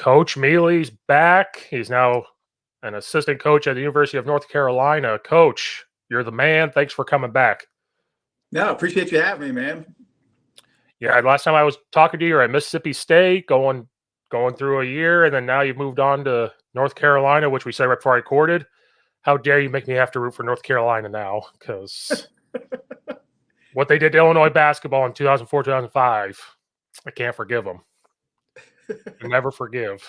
Coach Mele's back. He's now an assistant coach at the University of North Carolina. Coach, you're the man. Thanks for coming back. No, appreciate you having me, man. Yeah, last time I was talking to you, you're at Mississippi State, going through a year, and then now you've moved on to North Carolina, which we said right before I recorded. How dare you make me have to root for North Carolina now? Because what they did to Illinois basketball in 2004, 2005, I can't forgive them. I never forgive.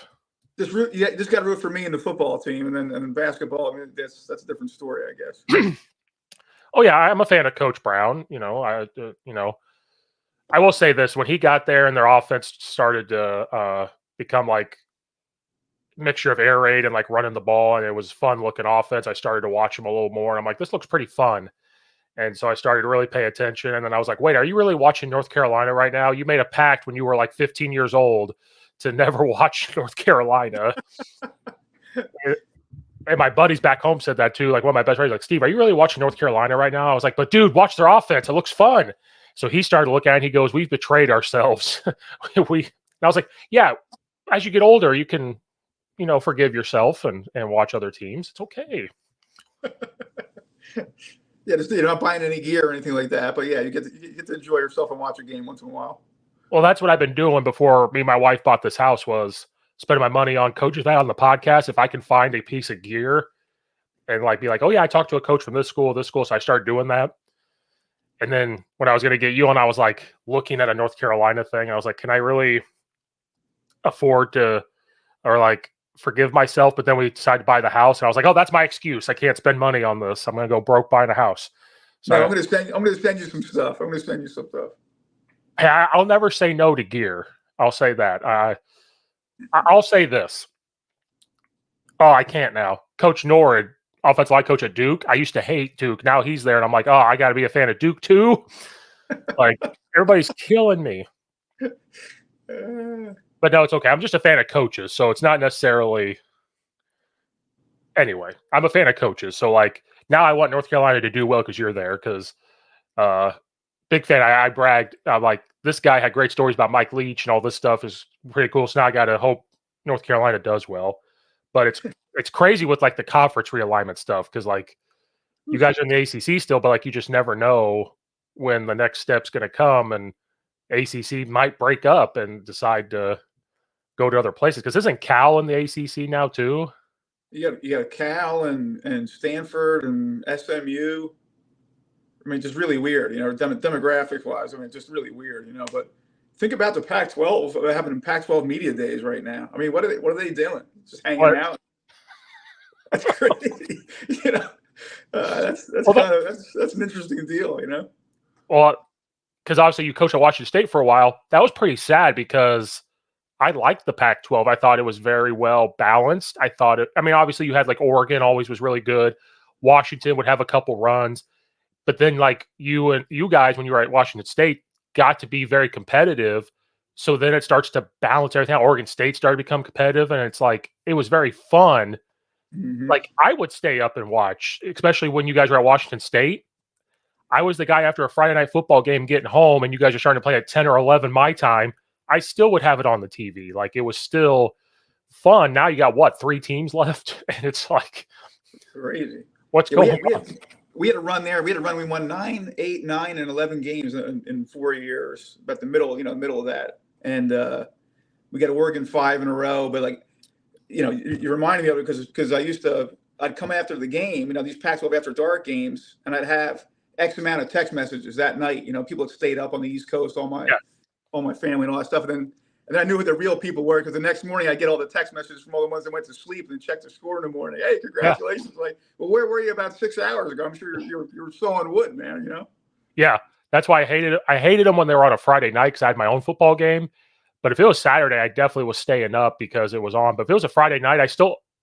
Just got to root for me and the football team, and then basketball. I mean, that's a different story, I guess. Oh yeah, I'm a fan of Coach Brown. I will say this: when he got there and their offense started to become like a mixture of air raid and like running the ball, and it was fun looking offense, I started to watch him a little more, and I'm like, this looks pretty fun. And so I started to really pay attention, and then I was like, wait, are you really watching North Carolina right now? You made a pact when you were like 15 years old to never watch North Carolina. And my buddies back home said that too. Like one of my best friends, like, Steve, are you really watching North Carolina right now? I was like, but dude, watch their offense. It looks fun. So he started to look at it and he goes, we've betrayed ourselves. I was like, yeah, as you get older, you can, forgive yourself and watch other teams. It's okay. Yeah, just you're not buying any gear or anything like that. But yeah, you get to enjoy yourself and watch a game once in a while. Well, that's what I've been doing before me and my wife bought this house, was spending my money on coaches on the podcast. If I can find a piece of gear and like be like, oh yeah, I talked to a coach from this school. So I started doing that. And then when I was going to get you on, I was like looking at a North Carolina thing. I was like, can I really afford to, or like forgive myself? But then we decided to buy the house, and I was like, oh, that's my excuse. I can't spend money on this. I'm going to go broke buying a house. So no, I'm going to send you some stuff. I'm going to send you some stuff. I'll never say no to gear. I'll say that. I'll say this. Oh, I can't now. Coach Norrid, offensive line coach at Duke. I used to hate Duke. Now he's there, and I'm like, oh, I got to be a fan of Duke too. Like everybody's killing me. But no, it's okay. I'm just a fan of coaches, so it's not necessarily. Anyway, I'm a fan of coaches, so like now I want North Carolina to do well because you're there. Because big fan. I bragged. I'm like, this guy had great stories about Mike Leach and all this stuff is pretty cool. So now I got to hope North Carolina does well. But it's crazy with like the conference realignment stuff, because like you guys are in the ACC still, but like you just never know when the next step's going to come, and ACC might break up and decide to go to other places. Because isn't Cal in the ACC now too? You got Cal and Stanford and SMU. I mean, just really weird, demographic wise. I mean, just really weird, But think about the Pac-12 having Pac-12 media days right now. I mean, what are they doing? Just hanging out. That's crazy, That's an interesting deal, Well, because obviously you coached at Washington State for a while. That was pretty sad because I liked the Pac-12. I thought it was very well balanced. Obviously you had like Oregon always was really good. Washington would have a couple runs. But then, like you guys, when you were at Washington State, got to be very competitive. So then it starts to balance everything out. Oregon State started to become competitive, and it's like it was very fun. Mm-hmm. Like I would stay up and watch, especially when you guys were at Washington State. I was the guy after a Friday night football game getting home, and you guys are starting to play at 10 or 11 my time. I still would have it on the TV. Like it was still fun. Now you got 3 teams left, and it's like crazy. What's going on? We had a run there. We won 9, 8, 9, and 11 games in 4 years. About the middle of that. And we got Oregon 5 in a row. But like, you reminded me of it because I'd come after the game, these Pac-12 after dark games, and I'd have X amount of text messages that night. People had stayed up on the East Coast, all my family and all that stuff. And then I knew who the real people were, because the next morning I get all the text messages from all the ones that went to sleep and checked the score in the morning. Hey, congratulations! Yeah. Like, well, where were you about 6 hours ago? I'm sure you're sawing wood, man. Yeah, that's why I hated it. I hated them when they were on a Friday night because I had my own football game. But if it was Saturday, I definitely was staying up because it was on. But if it was a Friday night,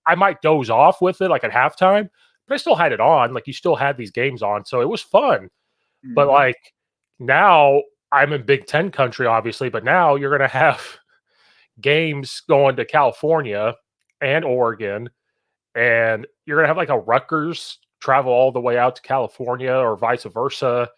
I might doze off with it like at halftime, but I still had it on. Like you still had these games on, so it was fun. Mm-hmm. But like now. I'm in Big Ten country, obviously, but now you're going to have games going to California and Oregon, and you're going to have like a Rutgers travel all the way out to California or vice versa.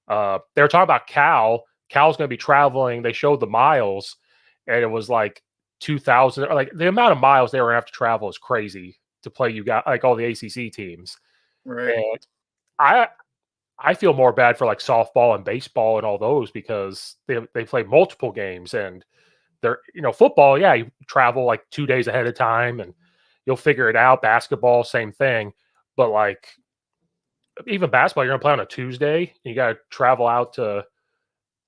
They were talking about Cal. Cal's going to be traveling. They showed the miles, and it was like 2,000, like the amount of miles they were gonna have to travel is crazy to play you got like all the ACC teams. Right. And I feel more bad for like softball and baseball and all those because they play multiple games and they're football, yeah, you travel like 2 days ahead of time and you'll figure it out. Basketball, same thing. But like even basketball, you're gonna play on a Tuesday. You gotta travel out to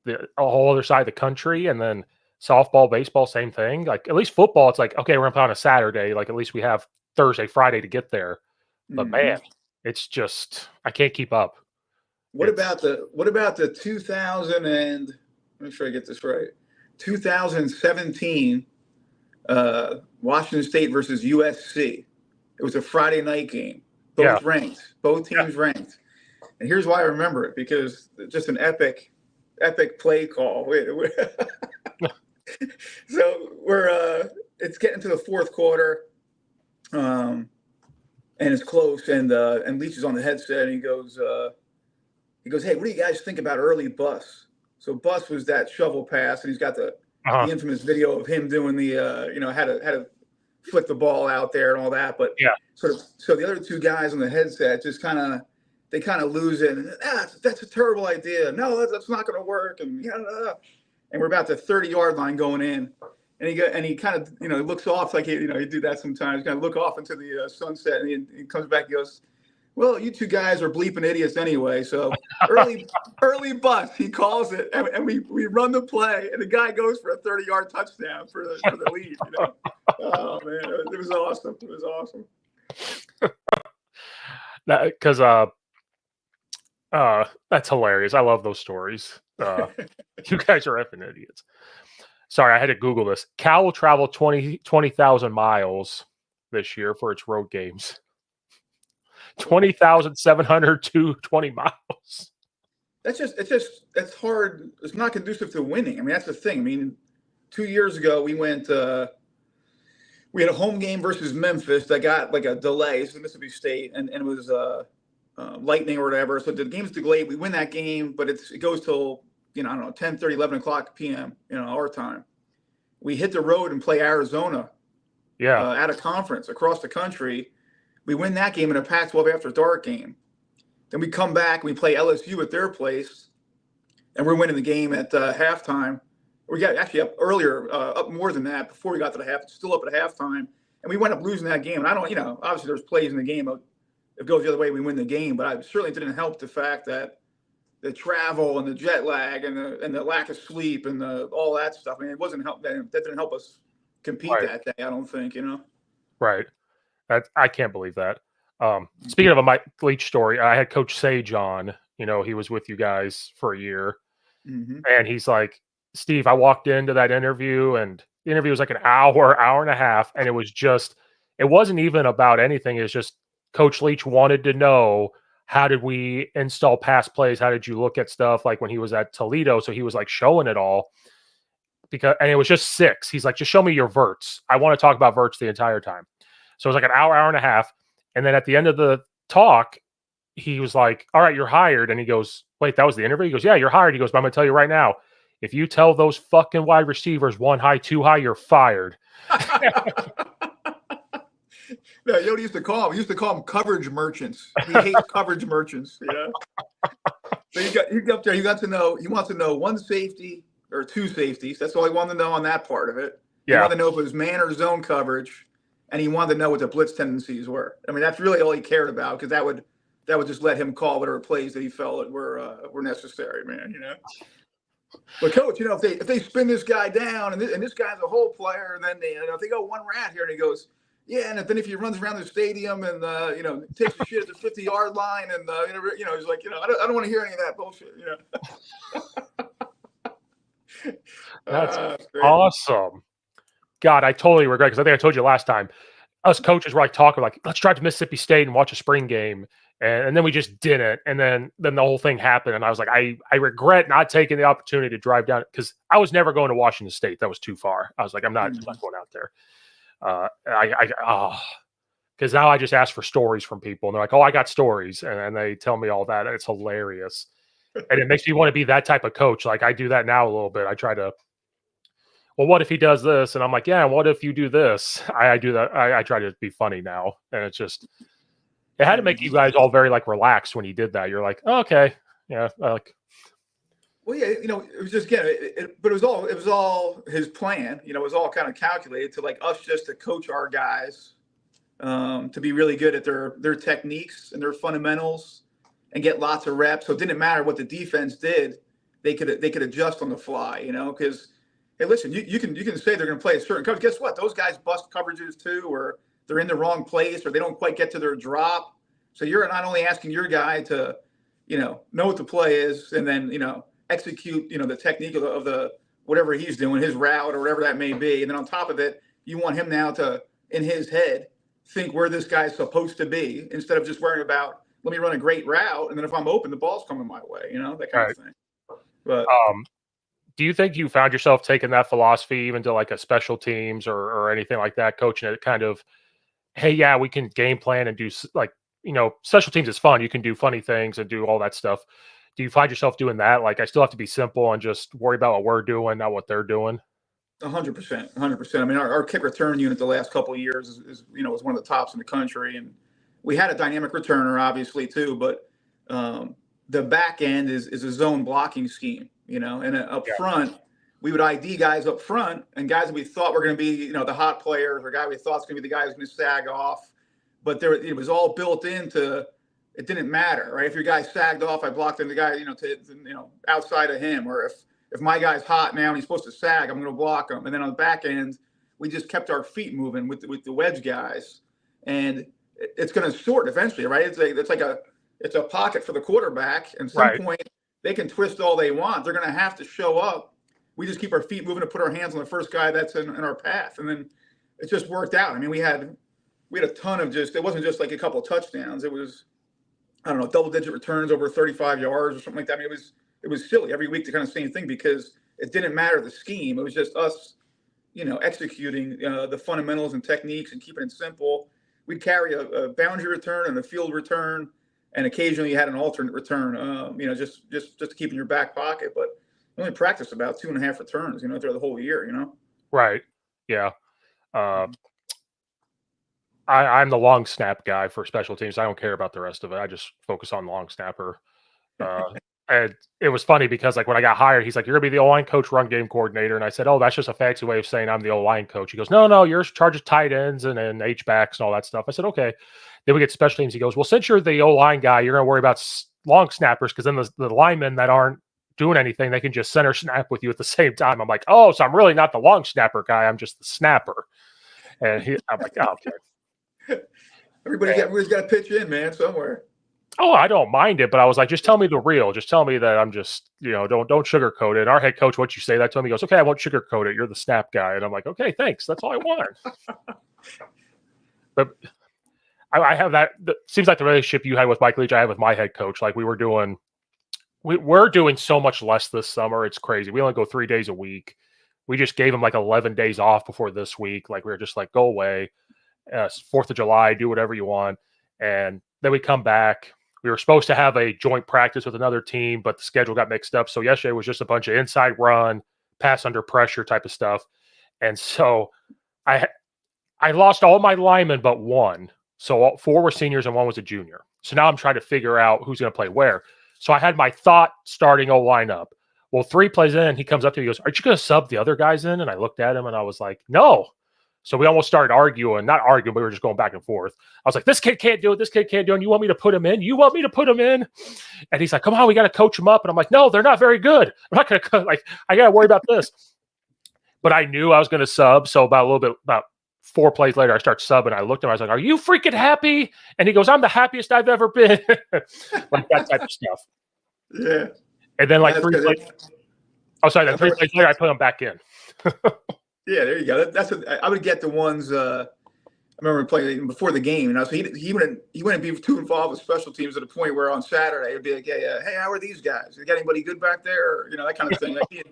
a whole other side of the country, and then softball, baseball, same thing. Like at least football, it's like okay, we're gonna play on a Saturday. Like at least we have Thursday, Friday to get there. But Mhm. man, it's just I can't keep up. What It's about the 2000 and make sure I get this right. 2017 Washington State versus USC. It was a Friday night game. yeah, Both yeah. teams ranked. And here's why I remember it, because just an epic play call. So it's getting to the fourth quarter, and it's close, and Leach is on the headset, and he goes, "Hey, what do you guys think about early bus?" So bus was that shovel pass, and he's got the Uh-huh. infamous video of him doing the how to flick the ball out there and all that. But Yeah. so the other two guys on the headset just kind of lose it. And, that's a terrible idea. No, that's not going to work. And and we're about the 30-yard line going in, and he kind of looks off like he do that sometimes. Kind of look off into the sunset, and he comes back. He goes, "Well, you two guys are bleeping idiots anyway. So early bus," he calls it, and we run the play, and the guy goes for a 30-yard touchdown for the lead. Oh man, it was awesome. It was awesome. Because that's hilarious. I love those stories. You guys are effing idiots. Sorry, I had to Google this. Cal will travel 20,000 miles this year for its road games. 20,720 miles. That's hard. It's not conducive to winning. I mean, that's the thing. I mean, 2 years ago we went. We had a home game versus Memphis that got like a delay. It's Mississippi State, and it was lightning or whatever. So the game's delayed. We win that game, but it goes till I don't know 10:30, 11 o'clock p.m. Our time. We hit the road and play Arizona. Yeah. At a conference across the country. We win that game in a Pac-12 after dark game. Then we come back and we play LSU at their place, and we're winning the game at halftime. We got actually up earlier, up more than that before we got to the half. Still up at halftime, and we went up losing that game. And I don't, obviously there's plays in the game. If it goes the other way, we win the game. But I certainly didn't help the fact that the travel and the jet lag and the lack of sleep and all that stuff. I mean, it wasn't help. That didn't help us compete Right. that day. I don't think. Right. I can't believe that. Speaking of a Mike Leach story, I had Coach Sage on. He was with you guys for a year, Mm-hmm. and he's like, "Steve, I walked into that interview, and the interview was like an hour and a half, and it wasn't even about anything. It's just Coach Leach wanted to know how did we install pass plays? How did you look at stuff like when he was at Toledo? So he was like showing it all and it was just 6. He's like, just show me your verts. I want to talk about verts the entire time. So it was like an hour and a half. And then at the end of the talk, he was like, all right, you're hired. And he goes, wait, that was the interview? He goes, yeah, you're hired. He goes, but I'm going to tell you right now, if you tell those fucking wide receivers 1 high, 2 high, you're fired. No, you know what he used to call him? He used to call them coverage merchants. He hates coverage merchants. So he got up there. He wants to know 1 safety or 2 safeties. That's all he wanted to know on that part of it. He wanted to know if it was man or zone coverage, and he wanted to know what the blitz tendencies were. I mean, that's really all he cared about, because that would just let him call whatever plays that he felt were necessary, man. But coach, if they spin this guy down and this guy's a hole player, and then if they go 1 rat here, and he goes, yeah, and then if he runs around the stadium and takes the shit at the 50-yard line, and he's like, I don't want to hear any of that bullshit. That's awesome. God, I totally regret, because I think I told you last time, us coaches were like talking like, let's drive to Mississippi State and watch a spring game. And then we just didn't. And then the whole thing happened. And I was like, I regret not taking the opportunity to drive down, because I was never going to Washington State. That was too far. I was like, I'm not going out there. Because now I just ask for stories from people, and they're like, oh, I got stories. And they tell me all that. And it's hilarious. And it makes me want to be that type of coach. Like I do that now a little bit. I try to, well, what if he does this? And I'm like, yeah, and what if you do this? I do that. I try to be funny now. And it's just, it had to make you guys all very like relaxed when he did that. You're like, oh, okay. Yeah. Like, Well, yeah, it was just again, but it was all his plan. It was all kind of calculated to like us just to coach our guys to be really good at their techniques and their fundamentals and get lots of reps. So it didn't matter what the defense did; they could adjust on the fly. Because hey, listen, you can say they're going to play a certain coverage. Guess what? Those guys bust coverages too, or they're in the wrong place, or they don't quite get to their drop. So you're not only asking your guy to, know what the play is, and then execute, the technique of the whatever he's doing, his route or whatever that may be. And then on top of it, you want him now to, in his head, think where this guy's supposed to be instead of just worrying about, let me run a great route. And then if I'm open, the ball's coming my way, that kind of thing. But do you think you found yourself taking that philosophy even to like a special teams or anything like that, coaching it kind of, hey, yeah, we can game plan and do like, special teams is fun. You can do funny things and do all that stuff. Do you find yourself doing that? Like, I still have to be simple and just worry about what we're doing, not what they're doing. 100%. I mean, our kick return unit the last couple of years is was one of the tops in the country, and we had a dynamic returner obviously too, but the back end is a zone blocking scheme, and up front we would ID guys up front and guys that we thought were going to be the hot players or guy we thought was going to be the guy who's going to sag off, but it was all built into. It didn't matter, right? If your guy sagged off, I blocked in the guy, to outside of him. Or if my guy's hot now and he's supposed to sag, I'm going to block him. And then on the back end, we just kept our feet moving with the wedge guys, and it's going to sort eventually, right? It's a pocket for the quarterback, and some point they can twist all they want. They're going to have to show up. We just keep our feet moving and put our hands on the first guy that's in our path, and then it just worked out. I mean, we had a ton of it wasn't just like a couple of touchdowns. It was, I don't know, double-digit returns over 35 yards or something like that. I mean, it was silly every week, the kind of same thing, because it didn't matter the scheme. It was just us, executing the fundamentals and techniques and keeping it simple. We'd carry a boundary return and a field return, and occasionally you had an alternate return, just to keep in your back pocket. But we only practiced about 2.5 returns, throughout the whole year, Right. Yeah. I'm the long snap guy for special teams. I don't care about the rest of it. I just focus on long snapper. And it was funny because like when I got hired, he's like, "You're gonna be the O-line coach, run game coordinator." And I said, "Oh, that's just a fancy way of saying I'm the O-line coach." He goes, "No, you're in charge of tight ends and H-backs and all that stuff." I said, "Okay." Then we get special teams. He goes, "Well, since you're the O-line guy, you're gonna worry about long snappers because then the linemen that aren't doing anything, they can just center snap with you at the same time." I'm like, "Oh, so I'm really not the long snapper guy. I'm just the snapper." And I'm like, "Oh, okay." Everybody's got to pitch in, man, somewhere. Oh, I don't mind it, but I was like, just tell me the real. Just tell me that I'm just, don't sugarcoat it. Our head coach, once you say that to him, he goes, "Okay, I won't sugarcoat it. You're the snap guy." And I'm like, "Okay, thanks. That's all I want." But I have that. Seems like the relationship you had with Mike Leach, I had with my head coach. Like we're doing so much less this summer. It's crazy. We only go 3 days a week. We just gave him like 11 days off before this week. Like we were just like, go away. 4th of July, do whatever you want. And then we come back. We were supposed to have a joint practice with another team, but the schedule got mixed up. So yesterday was just a bunch of inside run, pass under pressure type of stuff. And so I lost all my linemen but one. So 4 were seniors and 1 was a junior. So now I'm trying to figure out who's going to play where. So I had my thought starting O-line up. Well, 3 plays in, he comes up to me, he goes, "Aren't you going to sub the other guys in?" And I looked at him and I was like, "No." So we almost started arguing, not arguing, but we were just going back and forth. I was like, "This kid can't do it. This kid can't do it. And you want me to put him in? You want me to put him in?" And he's like, "Come on, we got to coach him up." And I'm like, "No, they're not very good. I'm not going to like, I got to worry about this." But I knew I was going to sub. So about 4 plays later, I start subbing. I looked at him. I was like, "Are you freaking happy?" And he goes, "I'm the happiest I've ever been." Like that type of stuff. Yeah. And then like 3 plays. Oh, sorry. Then 3 plays later, I put him back in. Yeah, there you go. That's what I would get the ones. I remember playing before the game, and he wouldn't be too involved with special teams to the point where on Saturday it'd be like, "Hey, how are these guys? You got anybody good back there?" Or, that kind of thing. Like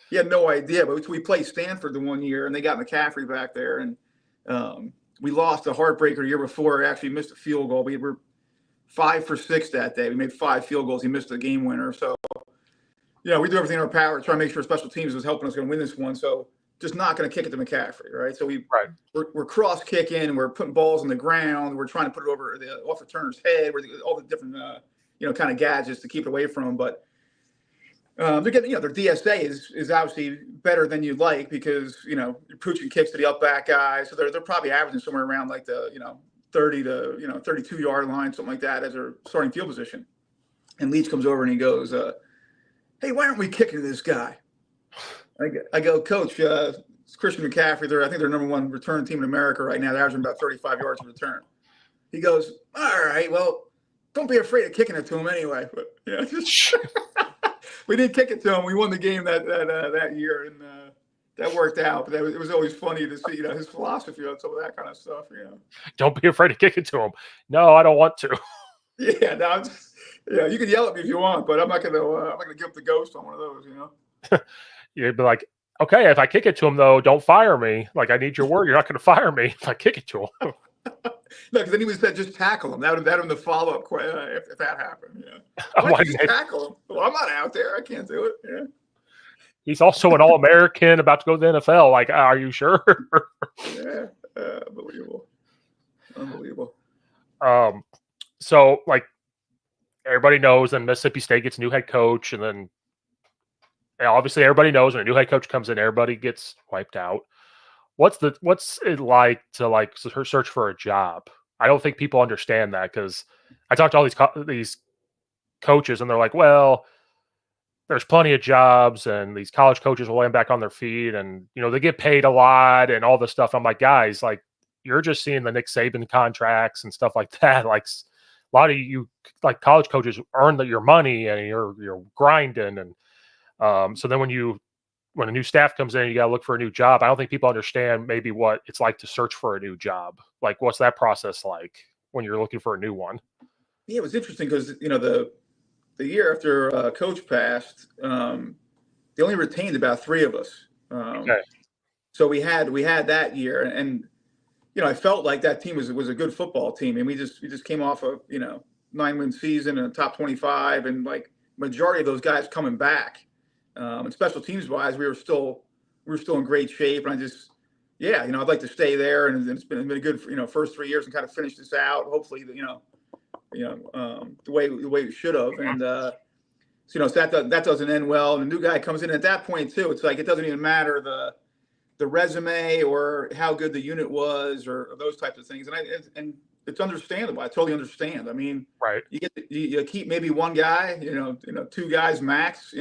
he had no idea. But we played Stanford the one year, and they got McCaffrey back there, and we lost a heartbreaker the year before. Actually missed a field goal. We were 5 for 6 that day. We made 5 field goals. He missed the game winner. So, we do everything in our power to try to make sure special teams was helping us going to win this one. So just not going to kick it to McCaffrey, right? So Right. we're cross kicking, we're putting balls on the ground, we're trying to put it over off of Turner's head, all the different kind of gadgets to keep it away from him. But they're getting, their DSA is obviously better than you'd like because you're pooching kicks to the up back guys, so they're probably averaging somewhere around like the 30 to 32-yard line, something like that, as their starting field position. And Leach comes over and he goes, "Hey, why aren't we kicking this guy?" I go, "Coach, it's Christian McCaffrey. I think they're number one return team in America right now. They're averaging about 35 yards of return." He goes, "All right, well, don't be afraid of kicking it to him anyway." But we did kick it to him. We won the game that year, and that worked out. But it was always funny to see his philosophy on some of that kind of stuff. Don't be afraid to kick it to him. No, I don't want to. Yeah, no, you can yell at me if you want, but I'm not gonna give up the ghost on one of those. You'd be like, okay, if I kick it to him though, don't fire me. Like, I need your word. You're not going to fire me if I kick it to him. No, because then he would say, just tackle him. That would have been the follow up if that happened. Why just tackle him? Well, I'm not out there. I can't do it. Yeah. He's also an All-American about to go to the NFL. Like, are you sure? Yeah, unbelievable. So like everybody knows, then Mississippi State gets a new head coach, and then obviously everybody knows when a new head coach comes in, everybody gets wiped out. What's it like to search for a job? I don't think people understand that, because I talked to all these coaches and they're like, well, there's plenty of jobs and these college coaches will land back on their feet and they get paid a lot and all this stuff. I'm like, guys, like, you're just seeing the Nick Saban contracts and stuff like that. Like, a lot of you like college coaches earn your money and you're grinding. And so then when a new staff comes in, you got to look for a new job. I don't think people understand maybe what it's like to search for a new job. Like, what's that process like when you're looking for a new one? Yeah, it was interesting because, the year after Coach passed, they only retained about 3 of us. Okay. So we had that year, and I felt like that team was a good football team, and we just came off a 9-win season and a top 25, and like majority of those guys coming back. And special teams wise, we were still in great shape. And I just, I'd like to stay there. And it's been a good, first 3 years and kind of finish this out. Hopefully, the way we should have. And so that doesn't end well. And the new guy comes in at that point too. It's like it doesn't even matter the resume or how good the unit was or those types of things. And it's understandable. I totally understand. I mean, right. You keep maybe one guy, 2 guys max,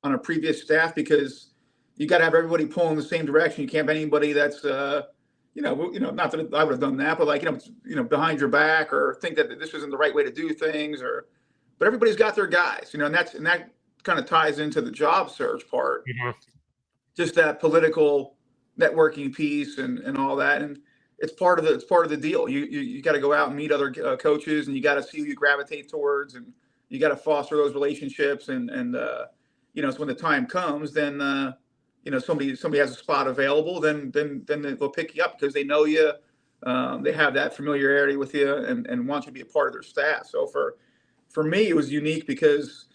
on a previous staff, because you got to have everybody pulling in the same direction. You can't have anybody that's, not that I would have done that, but behind your back or think that this isn't the right way to do things, but everybody's got their guys, and that kind of ties into the job search part, just that political networking piece and all that. And it's part of the deal. You got to go out and meet other coaches, and you got to see who you gravitate towards, and you got to foster those relationships. And so when the time comes, then somebody has a spot available, then they'll pick you up because they know you, they have that familiarity with you, and want you to be a part of their staff. So for me, it was unique because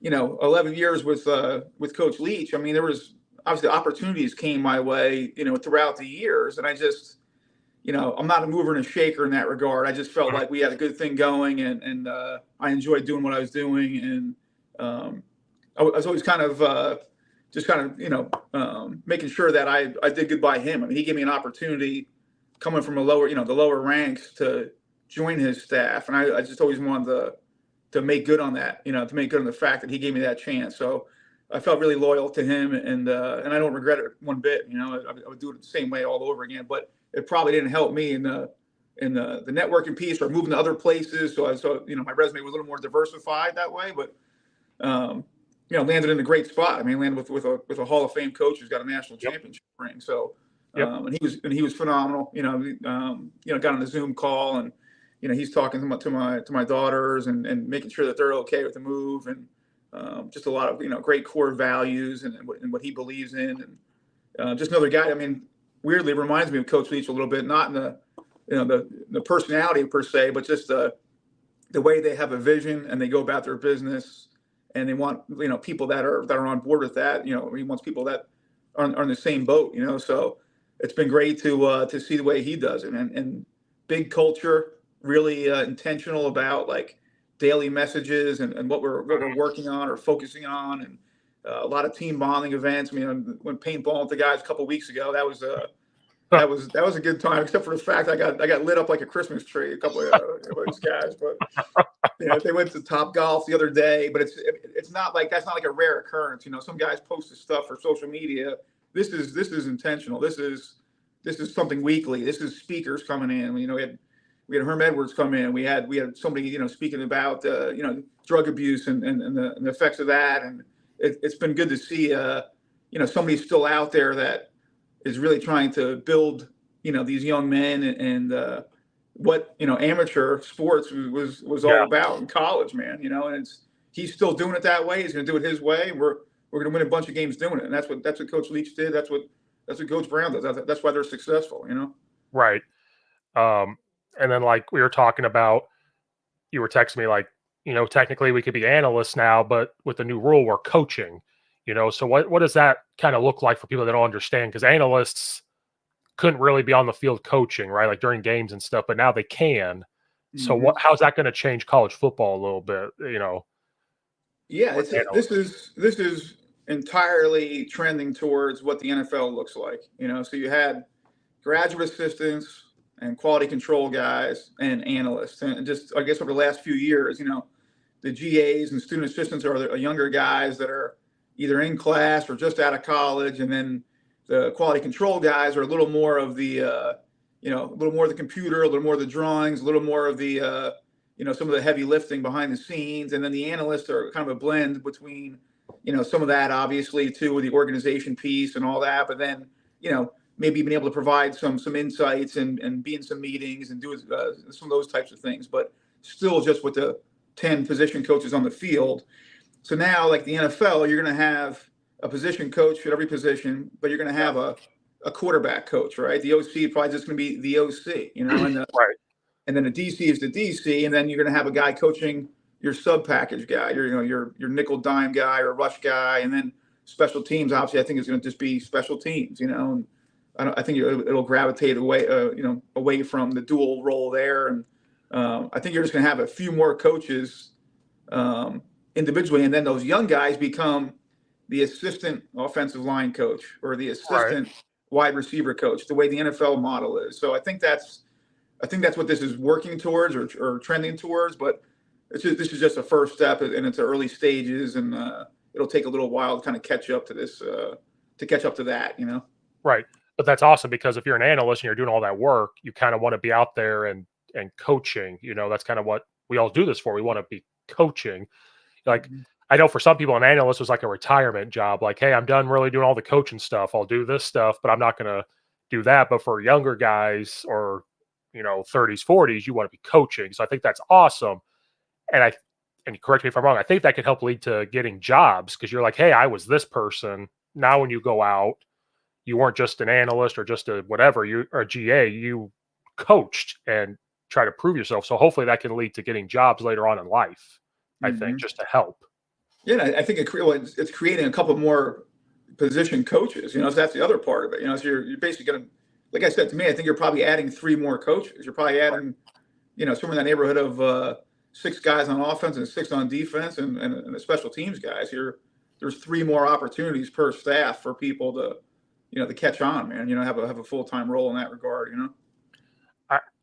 11 years with Coach Leach. I mean, there was obviously opportunities came my way throughout the years, and I just I'm not a mover and a shaker in that regard. I just felt like we had a good thing going, and I enjoyed doing what I was doing, and I was always kind of making sure that I did good by him. I mean, he gave me an opportunity coming from the lower ranks to join his staff, and I just always wanted to make good on that, to make good on the fact that he gave me that chance. So I felt really loyal to him, and I don't regret it one bit. I would do it the same way all over again, but it probably didn't help me in the networking piece or moving to other places. So my resume was a little more diversified that way, but landed in a great spot. I mean, landed with a Hall of Fame coach who's got a national championship ring. So, and he was phenomenal. Got on a Zoom call, and he's talking to my daughters and making sure that they're okay with the move, and just a lot of great core values and what he believes in, and just another guy. I mean, weirdly reminds me of Coach Leach a little bit, not in the personality per se, but just the way they have a vision and they go about their business. And they want, people that are on board with that. He wants people that on the same boat, you know. So it's been great to see the way he does it, and big culture, really intentional about like daily messages and what we're working on or focusing on, and a lot of team bonding events. I mean, when paintball with the guys a couple weeks ago, that was a good time, except for the fact I got lit up like a Christmas tree. A couple of these guys, but they went to Top Golf the other day. But it's not like that's not like a rare occurrence. You know, some guys post this stuff for social media. This is intentional. This is something weekly. This is speakers coming in. You know, we had Herm Edwards come in. We had somebody speaking about drug abuse and the effects of that. And it's been good to see somebody still out there that is really trying to build these young men and what amateur sports was all Yeah. about in college, man. And he's still doing it that way. He's going to do it his way. We're going to win a bunch of games doing it, and that's what Coach Leach did. That's what Coach Brown does. That's why they're successful. Right. And then like we were talking about, you were texting me like, technically we could be analysts now, but with the new rule, we're coaching. So what does that kind of look like for people that don't understand? Because analysts couldn't really be on the field coaching, right? Like during games and stuff, but now they can. So Mm-hmm. how's that going to change college football a little bit? Yeah, this is entirely trending towards what the NFL looks like. So you had graduate assistants and quality control guys and analysts, and just I guess over the last few years, the GAs and student assistants are the younger guys that are either in class or just out of college, and then the quality control guys are a little more of the a little more of the computer, a little more of the drawings, a little more of the some of the heavy lifting behind the scenes, and then the analysts are kind of a blend between some of that obviously too with the organization piece and all that, but then maybe being able to provide some insights and be in some meetings and do some of those types of things, but still just with the 10 position coaches on the field. So now, like the NFL, you're going to have a position coach at every position, but you're going to have a quarterback coach, right? The OC probably just going to be the OC, and Right. and then the DC is the DC, and then you're going to have a guy coaching your sub package guy, your nickel dime guy or rush guy, and then special teams. Obviously, I think it's going to just be special teams, and I think it'll gravitate away, away from the dual role there, and I think you're just going to have a few more coaches individually, and then those young guys become the assistant offensive line coach or the assistant wide receiver coach, the way the NFL model is. So I think that's what this is working towards or trending towards. But this is just a first step, and it's early stages, and it'll take a little while to kind of catch up to this, to catch up to that, Right. But that's awesome because if you're an analyst and you're doing all that work, you kind of want to be out there and coaching. That's kind of what we all do this for. We want to be coaching. Like, I know for some people, an analyst was like a retirement job. Like, hey, I'm done really doing all the coaching stuff. I'll do this stuff, but I'm not going to do that. But for younger guys or, 30s, 40s, you want to be coaching. So I think that's awesome. And correct me if I'm wrong, I think that could help lead to getting jobs because you're like, hey, I was this person. Now, when you go out, you weren't just an analyst or just a whatever, you or a GA, you coached and try to prove yourself. So hopefully that can lead to getting jobs later on in life, I think, just to help. Yeah, I think it's creating a couple more position coaches, so that's the other part of it, so you're basically going to, like I said, to me, I think you're probably adding 3 more coaches. You're probably adding, somewhere in that neighborhood of 6 guys on offense and 6 on defense and the special teams guys. There's 3 more opportunities per staff for people to, to catch on, man, have a full-time role in that regard,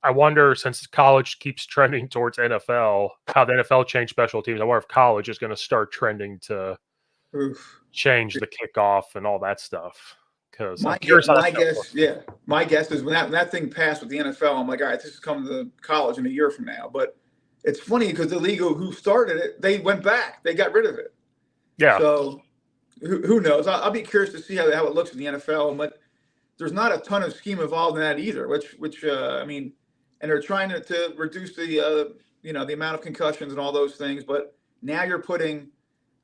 I wonder, since college keeps trending towards NFL, how the NFL changed special teams. I wonder if college is going to start trending to change the kickoff and all that stuff. Because my guess is when that thing passed with the NFL, I'm like, all right, this is coming to college in a year from now. But it's funny because the league who started it, they went back, they got rid of it. Yeah. So who knows? I'll be curious to see how it looks in the NFL. But there's not a ton of scheme involved in that either. Which I mean. And they're trying to reduce the the amount of concussions and all those things. But now you're putting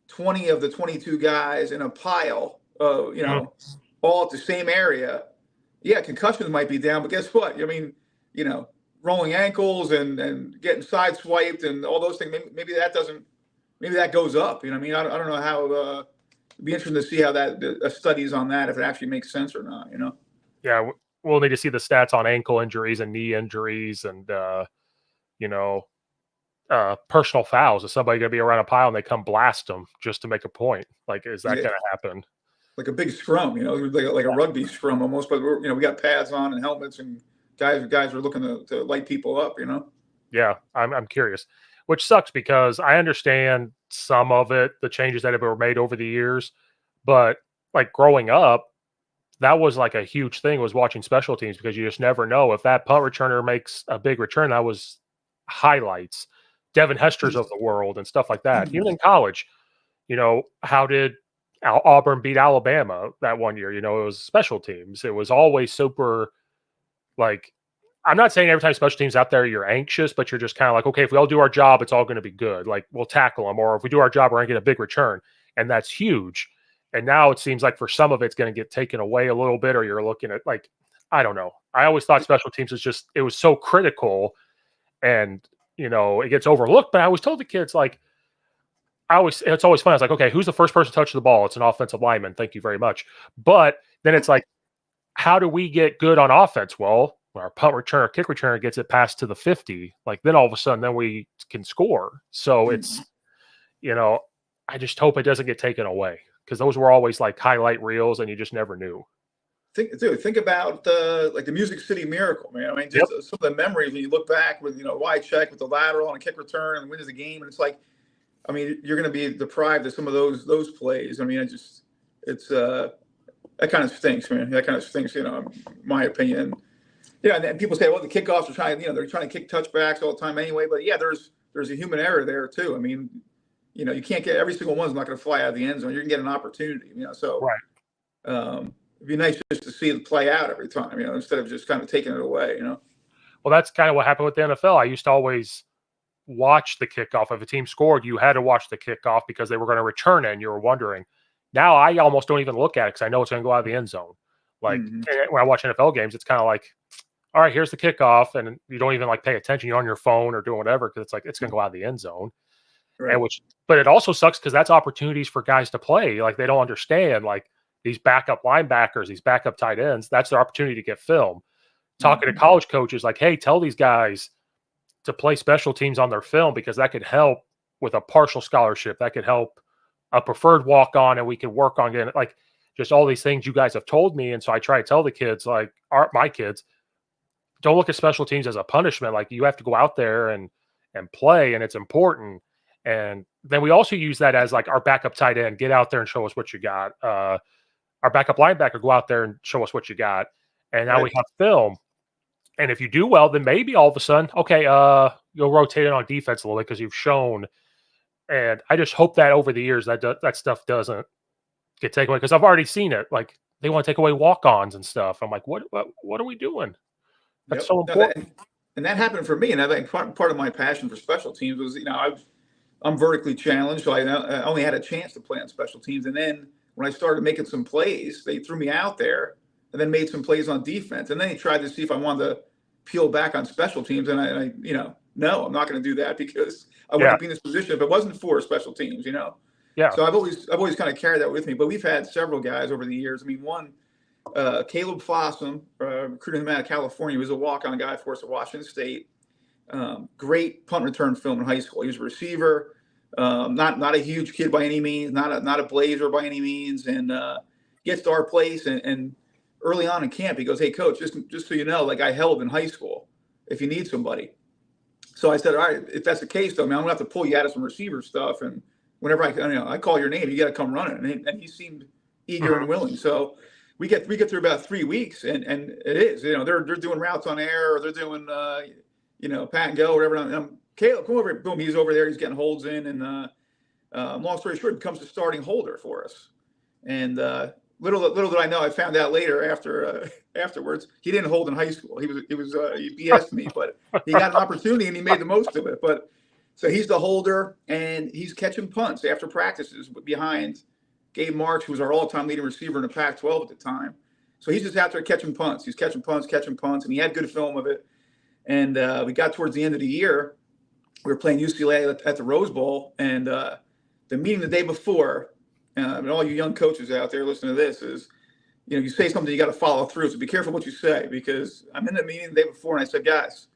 20 of the 22 guys in a pile of, all at the same area. Yeah, concussions might be down, but guess what? I mean, rolling ankles and getting sideswiped and all those things. Maybe that goes up. I mean, I don't know it'd be interesting to see how that studies on that, if it actually makes sense or not. Yeah, we'll need to see the stats on ankle injuries and knee injuries and you know, personal fouls. Is somebody going to be around a pile and they come blast them just to make a point? Like, is that Yeah, going to happen? like a big scrum, like a rugby scrum almost. But we got pads on and helmets, and guys are looking to light people up. Yeah, I'm curious, which sucks because I understand some of it, the changes that have been made over the years, but like growing up, that was like a huge thing was watching special teams because you just never know if that punt returner makes a big return. That was highlights, Devin Hester's of the world and stuff like that. Even in college, how did Auburn beat Alabama that one year? It was special teams. It was always super like I'm not saying every time special teams out there you're anxious, but you're just kind of like, okay, if we all do our job, it's all going to be good. Like we'll tackle them, or if we do our job, we're going to get a big return, and that's huge. And now it seems like for some of it's going to get taken away a little bit, or you're looking at like, I don't know. I always thought special teams it was so critical, and it gets overlooked. But I always told the kids like, it's always fun. I was like, okay, who's the first person to touch the ball? It's an offensive lineman. Thank you very much. But then it's like, how do we get good on offense? Well, when our punt returner, kick returner gets it past to the 50, like then all of a sudden, then we can score. So it's, I just hope it doesn't get taken away because those were always like highlight reels and you just never knew. Think about the Music City Miracle, man. I mean, just some of the memories when you look back with wide check with the lateral and a kick return and wins the game, and it's like, I mean, you're going to be deprived of some of those plays. I mean, it's that kind of stinks, man. That kind of stinks, in my opinion. Yeah, and people say, well, the kickoffs are they're trying to kick touchbacks all the time anyway. But yeah, there's a human error there too. I mean, you can't get every single one's not going to fly out of the end zone. You can get an opportunity, So right. It'd be nice just to see it play out every time, instead of just kind of taking it away, Well, that's kind of what happened with the NFL. I used to always watch the kickoff. If a team scored, you had to watch the kickoff because they were going to return it, and you were wondering. Now I almost don't even look at it because I know it's going to go out of the end zone. Like when I watch NFL games, it's kind of like, all right, here's the kickoff, and you don't even like pay attention. You're on your phone or doing whatever because it's like it's going to go out of the end zone. Right. But it also sucks because that's opportunities for guys to play. Like they don't understand like these backup linebackers, these backup tight ends. That's their opportunity to get film. Talking to college coaches, like, hey, tell these guys to play special teams on their film because that could help with a partial scholarship. That could help a preferred walk on, and we can work on getting like just all these things you guys have told me. And so I try to tell the kids, like my kids, don't look at special teams as a punishment. Like you have to go out there and play, and it's important. And then we also use that as like our backup tight end, get out there and show us what you got. Our backup linebacker, go out there and show us what you got. And now we have film. And if you do well, then maybe all of a sudden, okay, you'll rotate it on defense a little bit because you've shown. And I just hope that over the years that stuff doesn't get taken away because I've already seen it. Like they want to take away walk-ons and stuff. I'm like, what are we doing? That's so important. And that happened for me. And I think part of my passion for special teams was, I'm vertically challenged, so I only had a chance to play on special teams. And then when I started making some plays, they threw me out there and then made some plays on defense. And then they tried to see if I wanted to peel back on special teams. And I no, I'm not going to do that because I wouldn't be in this position if it wasn't for special teams, Yeah. So I've always kind of carried that with me. But we've had several guys over the years. I mean, one, Caleb Fossum, recruited him out of California. He was a walk-on guy for us at Washington State. Great punt return film in high school. He was a receiver, not a huge kid by any means, not a blazer by any means, and gets to our place. And early on in camp, he goes, "Hey, coach, just so you know, like I held in high school. If you need somebody." So I said, "All right, if that's the case, though, man, I'm gonna have to pull you out of some receiver stuff. And whenever I call your name, you got to come running." And he seemed eager and willing. So we get through about 3 weeks, and it is, they're doing routes on air, or they're doing pat and go, or whatever. And Caleb, come over here. Boom, he's over there. He's getting holds in, and long story short, becomes the starting holder for us. And little did I know, I found out later afterwards, he didn't hold in high school. He BS'd me, but he got an opportunity and he made the most of it. But so he's the holder, and he's catching punts after practices behind Gabe Marks, who was our all-time leading receiver in the Pac-12 at the time. So he's just out there catching punts. He's catching punts, and he had good film of it. And we got towards the end of the year. We were playing UCLA at the Rose Bowl, and the meeting the day before, and all you young coaches out there listening to this is, you say something, you got to follow through. So be careful what you say, because I'm in the meeting the day before and I said, guys,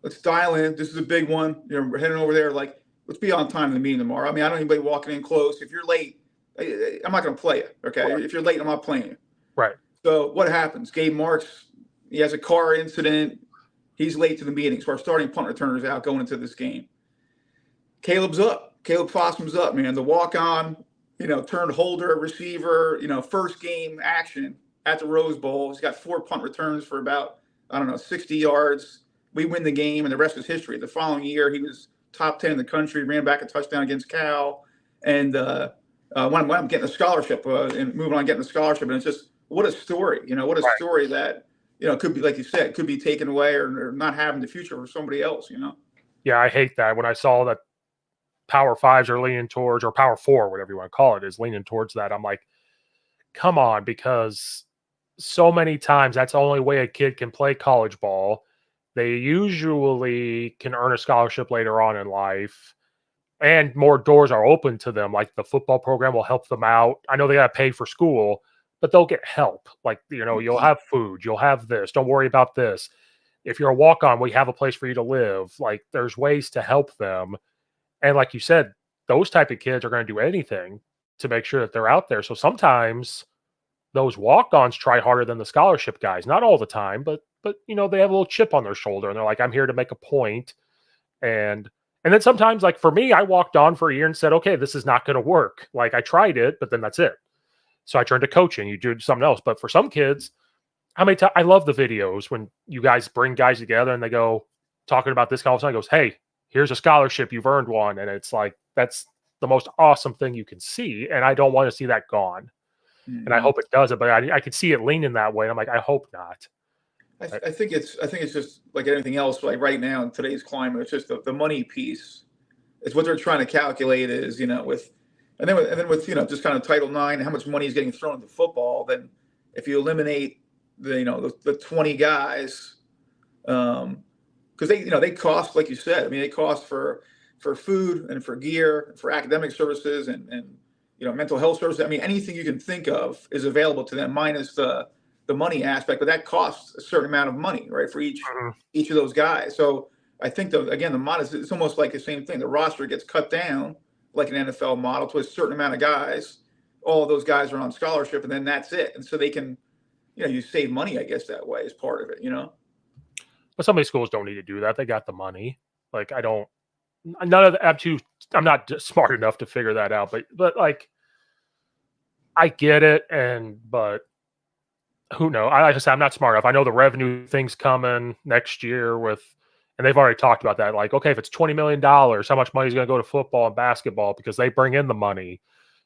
let's dial in. This is a big one. We're heading over there. Like, let's be on time in the meeting tomorrow. I mean, I don't need anybody walking in close. If you're late, I'm not going to play you. Okay. Right. If you're late, I'm not playing you. Right. So what happens? Gabe Marks, he has a car incident. He's late to the meeting. So our starting punt returner's out going into this game. Caleb's up. Caleb Fossum's up, man. The walk-on, turned holder, receiver, first game action at the Rose Bowl. He's got 4 punt returns for about, 60 yards. We win the game, and the rest is history. The following year, he was top 10 in the country, ran back a touchdown against Cal, and when I'm getting a scholarship and moving on, getting a scholarship, and it's just, what a story, what a story that, could be, like you said, could be taken away or not having the future for somebody else, Yeah, I hate that. When I saw that Power Fives are leaning towards, or Power Four, whatever you want to call it, is leaning towards that, I'm like, come on, because so many times that's the only way a kid can play college ball. They usually can earn a scholarship later on in life, and more doors are open to them. Like the football program will help them out. I know they got to pay for school, but they'll get help. Like, you'll have food, you'll have this. Don't worry about this. If you're a walk-on, we have a place for you to live. Like, there's ways to help them. And like you said, those type of kids are going to do anything to make sure that they're out there. So sometimes those walk-ons try harder than the scholarship guys. Not all the time, but they have a little chip on their shoulder, and they're like, I'm here to make a point. And then sometimes, like for me, I walked on for a year and said, okay, this is not going to work. Like, I tried it, but then that's it. So I turned to coaching. You do something else. But for some kids, how many times I love the videos when you guys bring guys together and they go talking about this all of a sudden, goes, hey, here's a scholarship, you've earned one. And it's like, that's the most awesome thing you can see. And I don't want to see that gone. Mm-hmm. And I hope it doesn't, but I could see it leaning that way. And I'm like, I hope not. I think it's just like anything else. Like right now in today's climate, it's just the money piece. It's what they're trying to calculate is, with just kind of Title IX, how much money is getting thrown into football. Then if you eliminate the 20 guys, because they cost, like you said. I mean, they cost for food and for gear, and for academic services and mental health services. I mean, anything you can think of is available to them, minus the money aspect. But that costs a certain amount of money, right, for each of those guys. So I think the model is, it's almost like the same thing. The roster gets cut down like an NFL model to a certain amount of guys. All of those guys are on scholarship, and then that's it. And so they can, you save money, I guess, that way is part of it, But some of these schools don't need to do that. They got the money. Like, I'm not smart enough to figure that out, but like, I get it. But who knows? Like I said, I'm not smart enough. I know the revenue thing's coming next year and they've already talked about that. Like, okay, if it's $20 million, how much money is going to go to football and basketball because they bring in the money,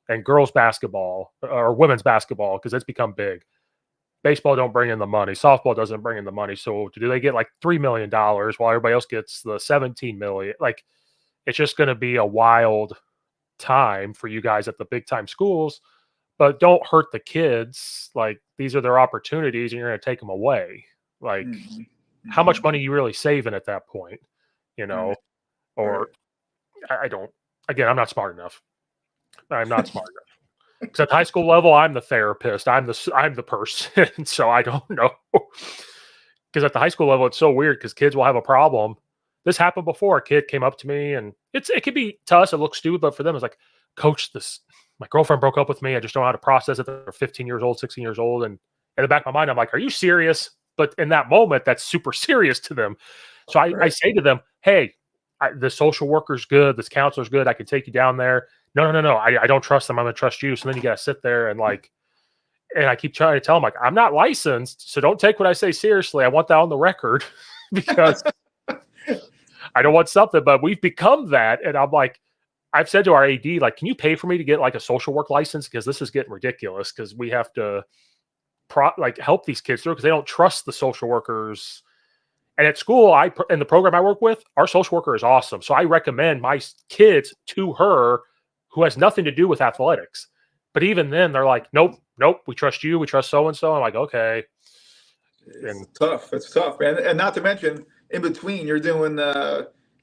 and girls basketball or women's basketball because it's become big. Baseball don't bring in the money. Softball doesn't bring in the money. So do they get like $3 million while everybody else gets the 17 million? Like, it's just going to be a wild time for you guys at the big time schools, but don't hurt the kids. Like, these are their opportunities and you're going to take them away. Like, how much money are you really saving at that point? Or I don't, again, I'm not smart enough. I'm not smart enough. Because at the high school level, I'm the therapist. I'm the person. So I don't know. Because at the high school level, it's so weird because kids will have a problem. This happened before. A kid came up to me, and it could be to us, it looks stupid, but for them, it's like, Coach, my girlfriend broke up with me. I just don't know how to process it. They're 15 years old, 16 years old. And in the back of my mind, I'm like, are you serious? But in that moment, that's super serious to them. So I say to them, hey, the social worker's good. This counselor's good. I can take you down there. No. I don't trust them. I'm going to trust you. So then you got to sit there and I keep trying to tell them, like, I'm not licensed, so don't take what I say seriously. I want that on the record because I don't want something, but we've become that. And I'm like, I've said to our AD, like, can you pay for me to get like a social work license? Because this is getting ridiculous because we have to help these kids through because they don't trust the social workers. And at school, in the program I work with, our social worker is awesome. So I recommend my kids to her, who has nothing to do with athletics. But even then, they're like, nope, we trust you. We trust so-and-so. I'm like, okay. It's tough. It's tough, man. And not to mention, in between, you're doing,